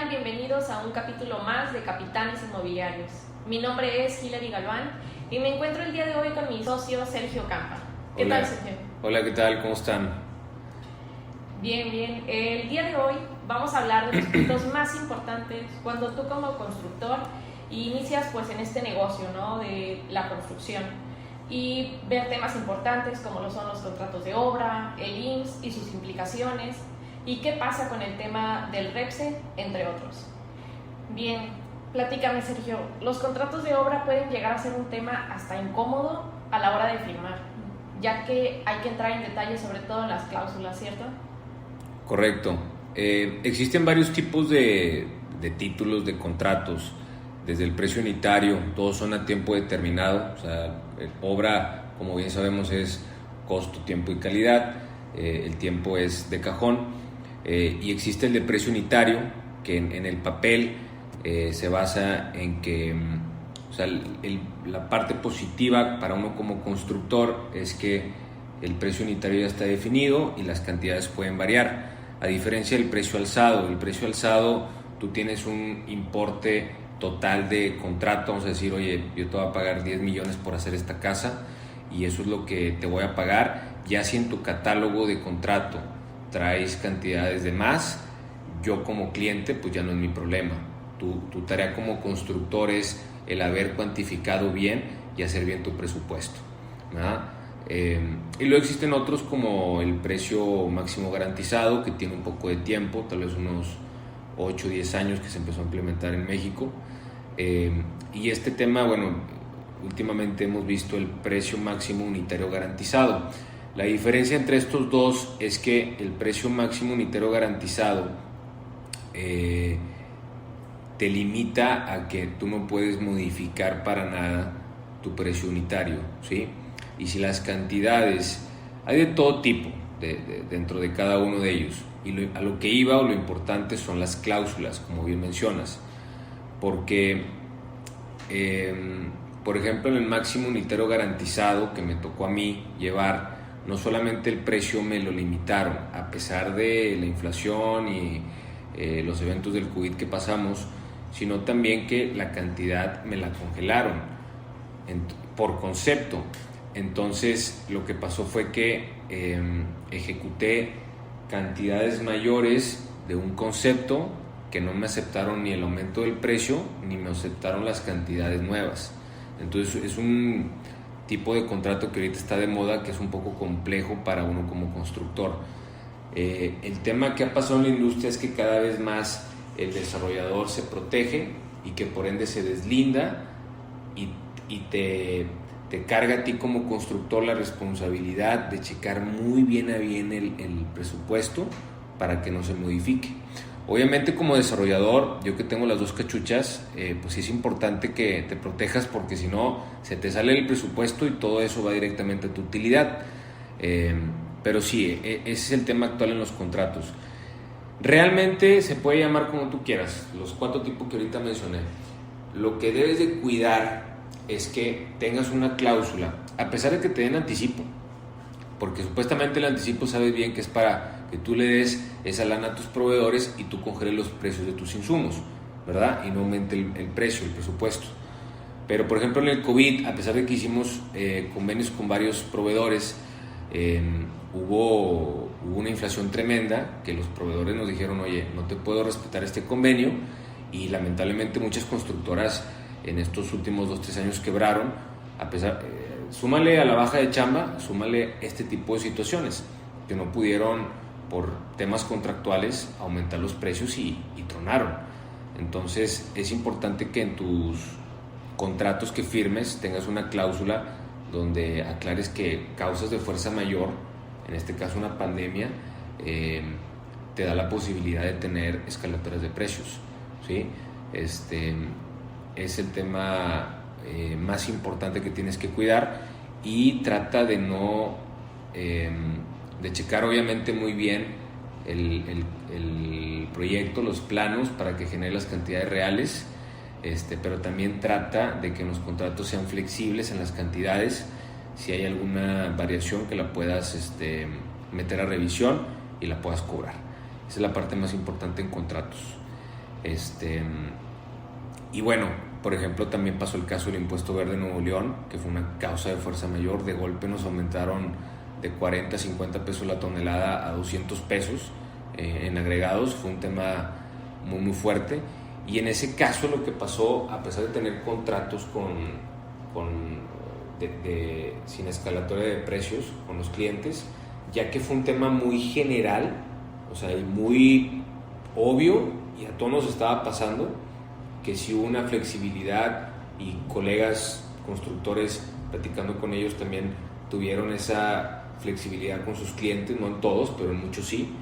tal? Bienvenidos a un capítulo más de Capitanes Inmobiliarios. Mi nombre es Hilary Galván y me encuentro el día de hoy con mi socio Sergio Campa. ¿Qué Hola. tal, Sergio? Hola, ¿qué tal? ¿Cómo están? Bien, bien. El día de hoy vamos a hablar de los puntos más importantes cuando tú como constructor inicias pues en este negocio, ¿no?, de la construcción, y ver temas importantes como lo son los contratos de obra, el IMSS y sus implicaciones, y qué pasa con el tema del REPSE, entre otros. Bien, platícame, Sergio, los contratos de obra pueden llegar a ser un tema hasta incómodo a la hora de firmar, ya que hay que entrar en detalle sobre todo en las cláusulas, ¿cierto? Correcto. Existen varios tipos de títulos de contratos, desde el precio unitario, todos son a tiempo determinado, o sea, obra, como bien sabemos, es costo, tiempo y calidad, el tiempo es de cajón, y existe el de precio unitario, que en el papel se basa en que, o sea, la parte positiva para uno como constructor es que el precio unitario ya está definido y las cantidades pueden variar, a diferencia del precio alzado. El precio alzado, tú tienes un importe total de contrato, vamos a decir, oye, yo te voy a pagar 10 millones por hacer esta casa y eso es lo que te voy a pagar. Ya si en tu catálogo de contrato traes cantidades de más, yo como cliente pues ya no es mi problema. Tu tarea como constructor es el haber cuantificado bien y hacer bien tu presupuesto, ¿verdad? Y luego existen otros como el precio máximo garantizado, que tiene un poco de tiempo, tal vez unos 8 o 10 años que se empezó a implementar en México, y este tema, bueno, últimamente hemos visto el precio máximo unitario garantizado. La diferencia entre estos dos es que el precio máximo unitario garantizado te limita a que tú no puedes modificar para nada tu precio unitario, ¿sí? Y si las cantidades, hay de todo tipo dentro de cada uno de ellos, y a lo que iba, o lo importante son las cláusulas, como bien mencionas, porque por ejemplo en el máximo unitario garantizado que me tocó a mí llevar, no solamente el precio me lo limitaron, a pesar de la inflación y los eventos del COVID que pasamos, sino también que la cantidad me la congelaron por concepto. Entonces lo que pasó fue que ejecuté cantidades mayores de un concepto que no me aceptaron ni el aumento del precio ni me aceptaron las cantidades nuevas. Entonces es un tipo de contrato que ahorita está de moda, que es un poco complejo para uno como constructor. El tema que ha pasado en la industria es que cada vez más el desarrollador se protege y que por ende se deslinda y te carga a ti como constructor la responsabilidad de checar muy bien el presupuesto para que no se modifique. Obviamente como desarrollador, yo que tengo las dos cachuchas, pues sí es importante que te protejas, porque si no se te sale el presupuesto y todo eso va directamente a tu utilidad. Pero sí, ese es el tema actual en los contratos. Realmente se puede llamar como tú quieras, los 4 tipos que ahorita mencioné. Lo que debes de cuidar es que tengas una cláusula, a pesar de que te den anticipo, porque supuestamente el anticipo sabes bien que es para que tú le des esa lana a tus proveedores y tú congeles los precios de tus insumos, ¿verdad? Y no aumente el precio, el presupuesto. Pero por ejemplo en el COVID, a pesar de que hicimos convenios con varios proveedores, hubo una inflación tremenda que los proveedores nos dijeron, oye, no te puedo respetar este convenio, y lamentablemente muchas constructoras en estos últimos 2-3 años quebraron, a pesar, súmale a la baja de chamba, súmale este tipo de situaciones, que no pudieron por temas contractuales aumentar los precios y tronaron. Entonces es importante que en tus contratos que firmes tengas una cláusula donde aclares que causas de fuerza mayor, en este caso una pandemia, te da la posibilidad de tener escalatoras de precios, ¿sí? Es el tema más importante que tienes que cuidar, y trata de no de checar obviamente muy bien el proyecto, los planos, para que genere las cantidades reales, pero también trata de que los contratos sean flexibles en las cantidades. Si hay alguna variación, que la puedas meter a revisión y la puedas cobrar. Esa es la parte más importante en contratos. Y bueno, por ejemplo, también pasó el caso del impuesto verde en Nuevo León, que fue una causa de fuerza mayor. De golpe nos aumentaron de 40 a 50 pesos la tonelada a 200 pesos en agregados. Fue un tema muy muy fuerte, y en ese caso lo que pasó, a pesar de tener contratos sin escalatoria de precios con los clientes, ya que fue un tema muy general, o sea, y muy obvio, y a todos nos estaba pasando, que si hubo una flexibilidad, y colegas constructores, platicando con ellos, también tuvieron esa flexibilidad con sus clientes, no en todos, pero en muchos sí,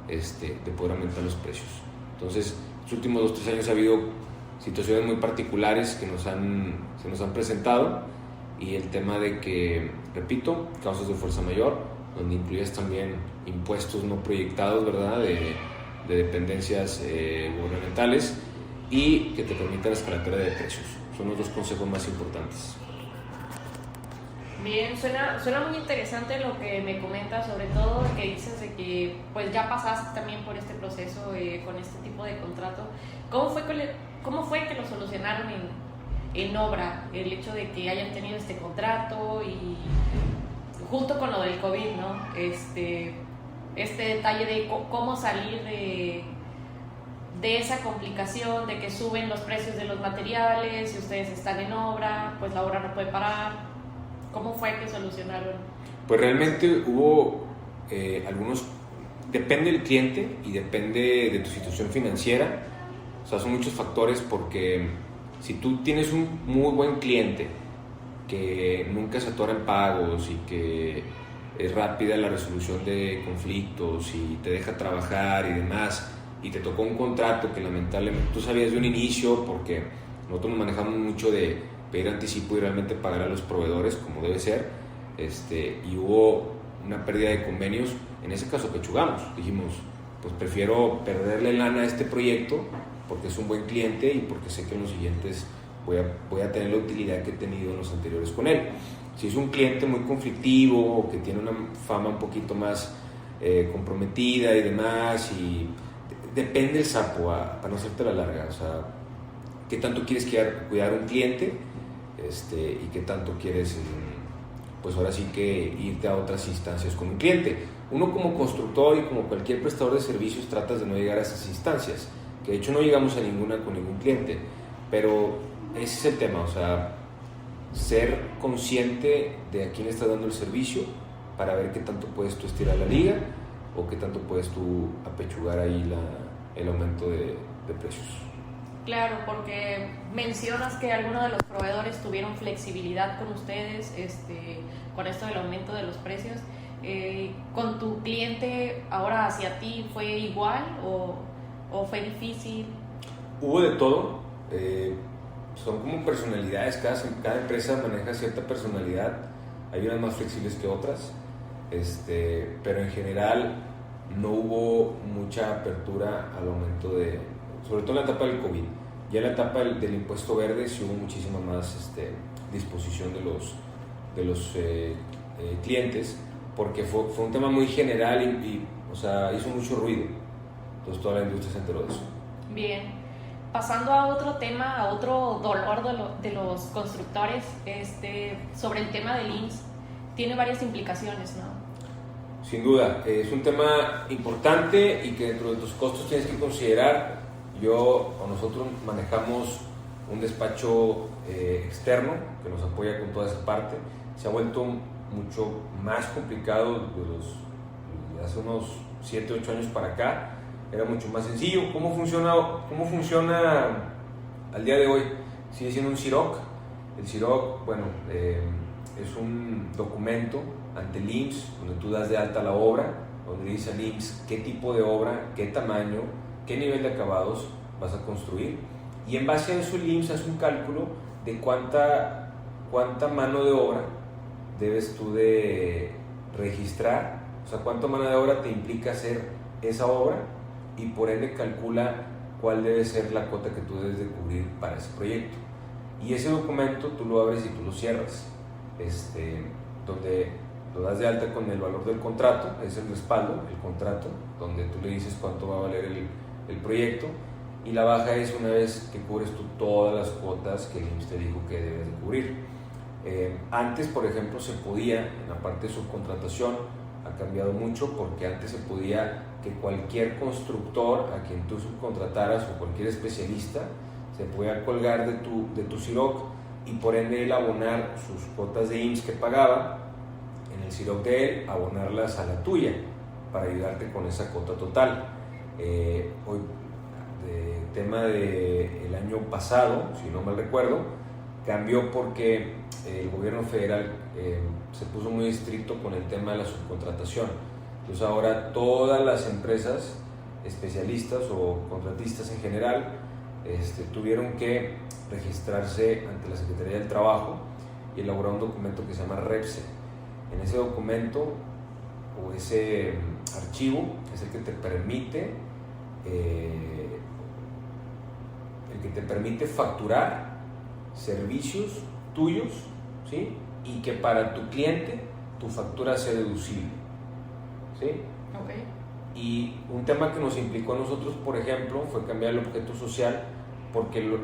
de poder aumentar los precios. Entonces, los últimos 2-3 años ha habido situaciones muy particulares que se nos han presentado, y el tema de que, repito, causas de fuerza mayor, donde incluyes también impuestos no proyectados, ¿verdad?, de dependencias gubernamentales, y que te permita la escalatoria de precios. Son los dos consejos más importantes. Bien, suena muy interesante lo que me comentas, sobre todo que dices de que pues ya pasaste también por este proceso con este tipo de contrato. ¿Cómo fue que lo solucionaron en obra, el hecho de que hayan tenido este contrato, y junto con lo del COVID, ¿no? Este detalle de cómo salir de esa complicación de que suben los precios de los materiales, si ustedes están en obra, pues la obra no puede parar? ¿Cómo fue que solucionaron? Pues realmente hubo algunos, depende del cliente y depende de tu situación financiera, o sea, son muchos factores, porque si tú tienes un muy buen cliente que nunca se atora en pagos, y que es rápida la resolución de conflictos y te deja trabajar y demás, y te tocó un contrato que lamentablemente tú sabías de un inicio, porque nosotros nos manejamos mucho de pedir anticipo y realmente pagar a los proveedores como debe ser, y hubo una pérdida de convenios, en ese caso pechugamos, dijimos, pues prefiero perderle lana a este proyecto porque es un buen cliente y porque sé que en los siguientes voy a tener la utilidad que he tenido en los anteriores con él. Si es un cliente muy conflictivo o que tiene una fama un poquito más comprometida y demás, y depende del sapo, para no hacerte la larga, o sea, qué tanto quieres cuidar un cliente, y qué tanto quieres, pues ahora sí que irte a otras instancias con un cliente. Uno como constructor y como cualquier prestador de servicios tratas de no llegar a esas instancias, que de hecho no llegamos a ninguna con ningún cliente, pero ese es el tema, o sea, ser consciente de a quién estás dando el servicio para ver qué tanto puedes tú estirar la liga o qué tanto puedes tú apechugar ahí el aumento de precios. Claro, porque mencionas que algunos de los proveedores tuvieron flexibilidad con ustedes, con esto del aumento de los precios. ¿Con tu cliente ahora hacia ti fue igual o fue difícil? Hubo de todo. Son como personalidades, cada empresa maneja cierta personalidad, hay unas más flexibles que otras, pero en general no hubo mucha apertura al aumento sobre todo en la etapa del COVID. Ya en la etapa del impuesto verde sí hubo muchísima más disposición de los clientes, porque fue un tema muy general y o sea, hizo mucho ruido, entonces toda la industria se enteró de eso. Bien. Pasando a otro tema, a otro dolor de los constructores, sobre el tema del IMSS, tiene varias implicaciones, ¿no? Sin duda, es un tema importante y que dentro de tus costos tienes que considerar. Nosotros manejamos un despacho externo que nos apoya con toda esa parte. Se ha vuelto mucho más complicado de hace unos 7-8 años para acá. Era mucho más sencillo. ¿Cómo funciona al día de hoy? Sigue siendo un CIROC. El CIROC, bueno, es un documento ante el IMSS donde tú das de alta la obra, donde dice al IMSS qué tipo de obra, qué tamaño, qué nivel de acabados vas a construir, y en base a eso el IMSS hace un cálculo de cuánta mano de obra debes tú de registrar, o sea, cuánta mano de obra te implica hacer esa obra, y por ende calcula cuál debe ser la cuota que tú debes de cubrir para ese proyecto. Y ese documento tú lo abres y tú lo cierras, donde lo das de alta con el valor del contrato, es el respaldo, el contrato, donde tú le dices cuánto va a valer el proyecto, y la baja es una vez que cubres tú todas las cuotas que el IMSS te dijo que debes de cubrir. Antes, por ejemplo, se podía, en la parte de subcontratación, ha cambiado mucho porque antes se podía que cualquier constructor a quien tú subcontrataras o cualquier especialista se podía colgar de tu CIROC y por ende él abonar sus cuotas de IMSS que pagaba en el CIROC de él, abonarlas a la tuya para ayudarte con esa cuota total. Hoy, tema del año pasado, si no mal recuerdo, cambió porque el gobierno federal se puso muy estricto con el tema de la subcontratación. Entonces ahora todas las empresas especialistas o contratistas en general tuvieron que registrarse ante la Secretaría del Trabajo y elaborar un documento que se llama REPSE. En ese documento o ese archivo es el que te permite facturar servicios tuyos, ¿sí? Y que para tu cliente tu factura sea deducible, ¿sí? Okay. Y un tema que nos implicó a nosotros, por ejemplo, fue cambiar el objeto social porque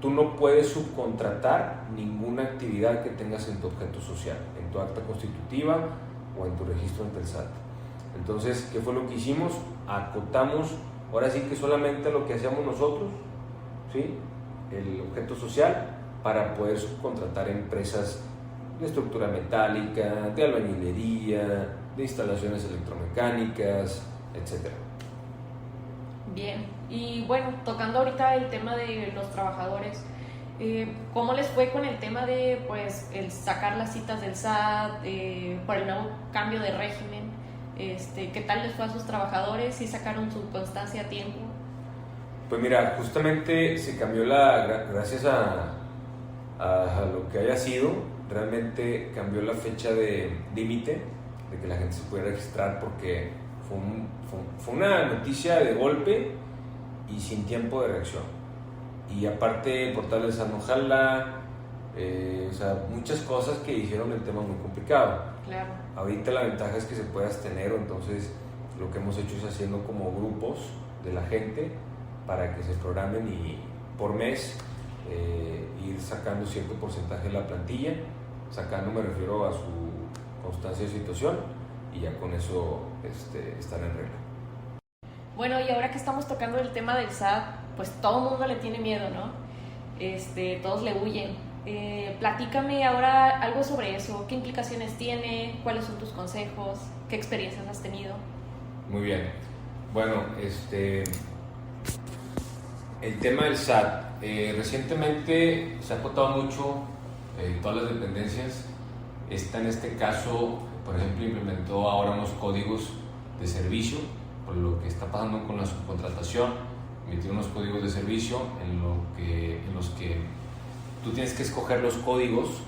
tú no puedes subcontratar ninguna actividad que tengas en tu objeto social, en tu acta constitutiva o en tu registro ante el SAT. Entonces, ¿qué fue lo que hicimos? Acotamos, ahora sí que solamente lo que hacíamos nosotros, ¿sí? El objeto social, para poder subcontratar empresas de estructura metálica, de albañilería, de instalaciones electromecánicas, etc. Bien, y bueno, tocando ahorita el tema de los trabajadores, ¿cómo les fue con el tema de pues el sacar las citas del SAT por el nuevo cambio de régimen? ¿Qué tal les fue a sus trabajadores? ¿Sí sacaron su constancia a tiempo? Pues mira, justamente se cambió gracias a lo que haya sido, realmente cambió la fecha de límite de que la gente se pudiera registrar porque fue una noticia de golpe y sin tiempo de reacción. Y aparte, el portal de San Ojala, o sea, muchas cosas que hicieron el tema muy complicado. Claro. Ahorita la ventaja es que se puede abstener, entonces lo que hemos hecho es haciendo como grupos de la gente para que se programen y por mes ir sacando cierto porcentaje de la plantilla, sacando me refiero a su constancia de situación y ya con eso estar en regla. Bueno, y ahora que estamos tocando el tema del SAT, pues todo el mundo le tiene miedo, ¿no? Todos le huyen. Platícame ahora algo sobre eso. ¿Qué implicaciones tiene? ¿Cuáles son tus consejos? ¿Qué experiencias has tenido? Muy bien. Bueno, el tema del SAT. Recientemente se ha acotado mucho todas las dependencias. En este caso, por ejemplo, implementó ahora unos códigos de servicio por lo que está pasando con la subcontratación. Emitió unos códigos de servicio en los que tú tienes que escoger los códigos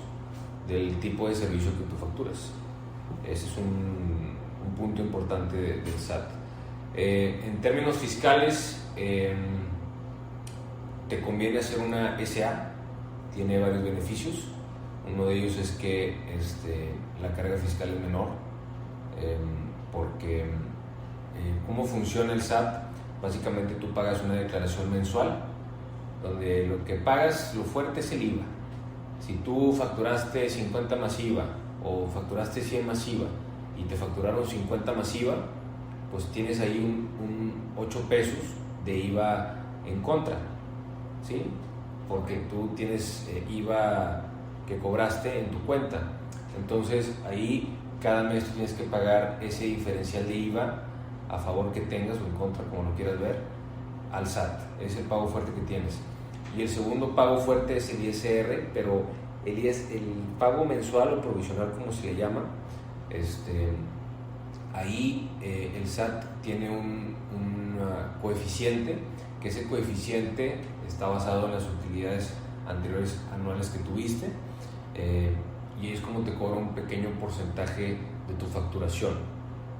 del tipo de servicio que tú facturas. Ese es un punto importante del SAT. En términos fiscales, te conviene hacer una SA, tiene varios beneficios. Uno de ellos es que la carga fiscal es menor, porque ¿cómo funciona el SAT? Básicamente tú pagas una declaración mensual, donde lo que pagas, lo fuerte es el IVA. Si tú facturaste 50 más IVA o facturaste 100 más IVA y te facturaron 50 más IVA, pues tienes ahí un 8 pesos de IVA en contra, ¿sí? Porque tú tienes IVA que cobraste en tu cuenta. Entonces ahí cada mes tú tienes que pagar ese diferencial de IVA a favor que tengas o en contra, como lo quieras ver, al SAT. Es el pago fuerte que tienes. Y el segundo pago fuerte es el ISR, pero el pago mensual o provisional, como se le llama, ahí el SAT tiene un coeficiente, que ese coeficiente está basado en las utilidades anteriores anuales que tuviste, y es como te cobra un pequeño porcentaje de tu facturación,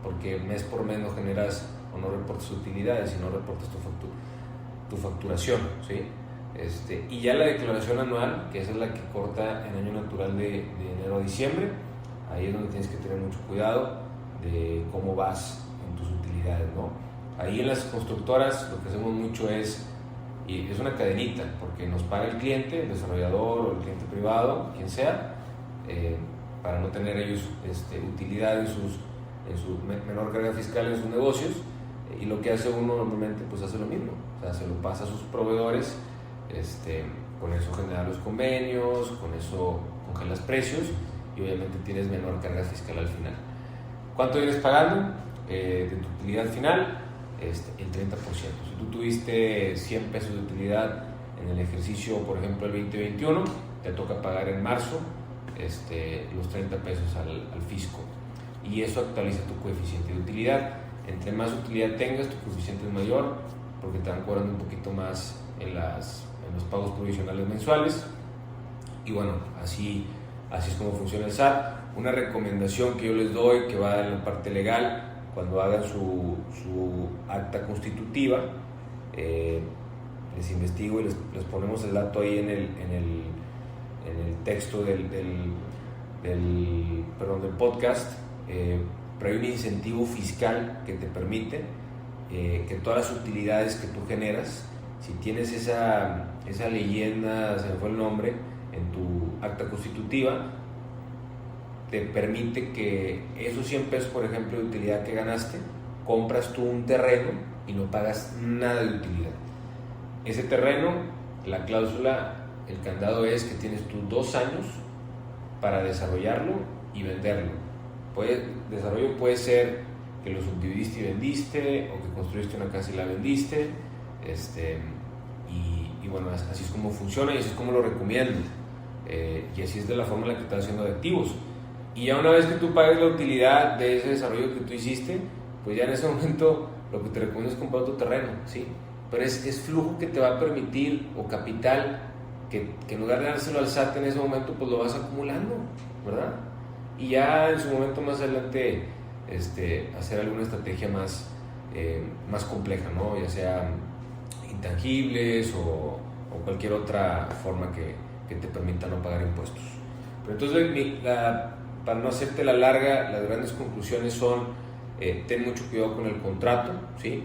porque mes por mes no generas o no reportas utilidades, sino reportas tu facturación, ¿sí? Y ya la declaración anual, que esa es la que corta en año natural de enero a diciembre, ahí es donde tienes que tener mucho cuidado de cómo vas en tus utilidades, ¿no? Ahí en las constructoras lo que hacemos mucho es y es una cadenita, porque nos paga el cliente, el desarrollador o el cliente privado, quien sea, para no tener ellos utilidad en su menor carga fiscal en sus negocios, y lo que hace uno normalmente pues hace lo mismo, o sea, se lo pasa a sus proveedores, con eso genera los convenios, con eso congelas precios y obviamente tienes menor carga fiscal al final. ¿Cuánto vienes pagando de tu utilidad final? El 30%. Si tú tuviste 100 pesos de utilidad en el ejercicio, por ejemplo, el 2021, te toca pagar en marzo los 30 pesos al fisco, y eso actualiza tu coeficiente de utilidad. Entre más utilidad tengas, tu coeficiente es mayor, porque te van cobrando un poquito más en los pagos provisionales mensuales. Y bueno, así es como funciona el SAT. Una recomendación que yo les doy, que va en la parte legal: cuando hagan su acta constitutiva, les investigo y les ponemos el dato ahí en el texto del podcast, pero hay un incentivo fiscal que te permite que todas las utilidades que tú generas, si tienes esa leyenda, se me fue el nombre, en tu acta constitutiva, te permite que esos 100 pesos, por ejemplo, de utilidad que ganaste, compras tú un terreno y no pagas nada de utilidad. Ese terreno, la cláusula, el candado es que tienes tú 2 años para desarrollarlo y venderlo. Desarrollo puede ser que lo subdividiste y vendiste, o que construiste una casa y la vendiste, y bueno, así es como funciona y así es como lo recomiendo, y así es de la forma en la que estás haciendo de activos. Y ya una vez que tú pagues la utilidad de ese desarrollo que tú hiciste, pues ya en ese momento lo que te recomiendo es comprar otro terreno, ¿sí? Pero es flujo que te va a permitir, o capital, que en lugar de dárselo al SAT en ese momento, pues lo vas acumulando, ¿verdad? Y ya en su momento más adelante hacer alguna estrategia más compleja, ¿no? Ya sea intangibles o cualquier otra forma que te permita no pagar impuestos. Pero entonces, para no hacerte la larga, las grandes conclusiones son: ten mucho cuidado con el contrato, ¿sí?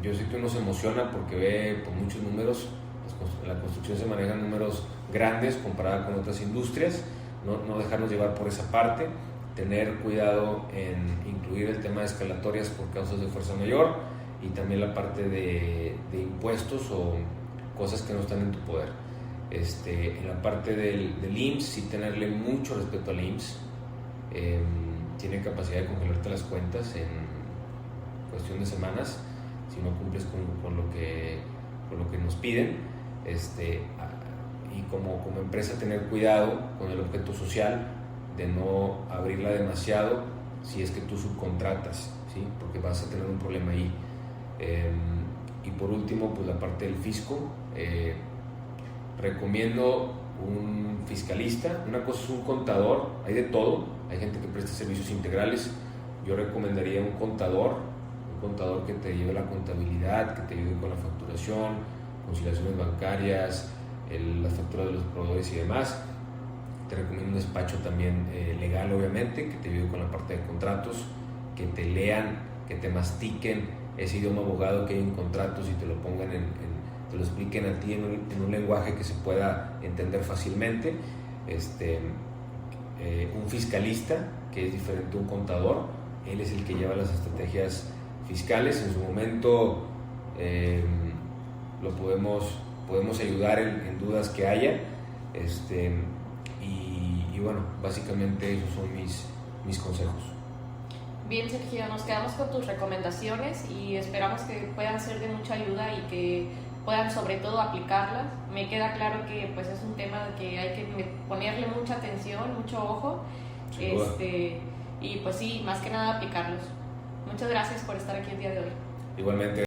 Yo sé que uno se emociona porque ve por muchos números. En la construcción se manejan números grandes comparada con otras industrias. No dejarnos llevar por esa parte, tener cuidado en incluir el tema de escalatorias por causas de fuerza mayor, y también la parte de impuestos o cosas que no están en tu poder. En la parte del IMSS, sí tenerle mucho respeto al IMSS. Tiene capacidad de congelarte las cuentas en cuestión de semanas si no cumples con lo que nos piden. Y como empresa, tener cuidado con el objeto social, de no abrirla demasiado si es que tú subcontratas, ¿sí? Porque vas a tener un problema ahí. Y por último, pues la parte del fisco. Recomiendo un fiscalista. Una cosa es un contador, hay de todo, hay gente que presta servicios integrales. Yo recomendaría un contador que te lleve la contabilidad, que te ayude con la facturación, conciliaciones bancarias, las facturas de los proveedores y demás. Te recomiendo un despacho también legal, obviamente, que te ayude con la parte de contratos, que te lean, que te mastiquen ese idioma abogado que hay en contratos y te lo pongan te lo expliquen a ti en un lenguaje que se pueda entender fácilmente. Un fiscalista, que es diferente a un contador, él es el que lleva las estrategias fiscales. En su momento lo podemos ayudar en dudas que haya, y bueno, básicamente esos son mis consejos. Bien, Sergio, nos quedamos con tus recomendaciones y esperamos que puedan ser de mucha ayuda y que puedan sobre todo aplicarlas. Me queda claro que pues es un tema que hay que ponerle mucha atención, mucho ojo, y pues sí, más que nada aplicarlos. Muchas gracias por estar aquí el día de hoy. Igualmente.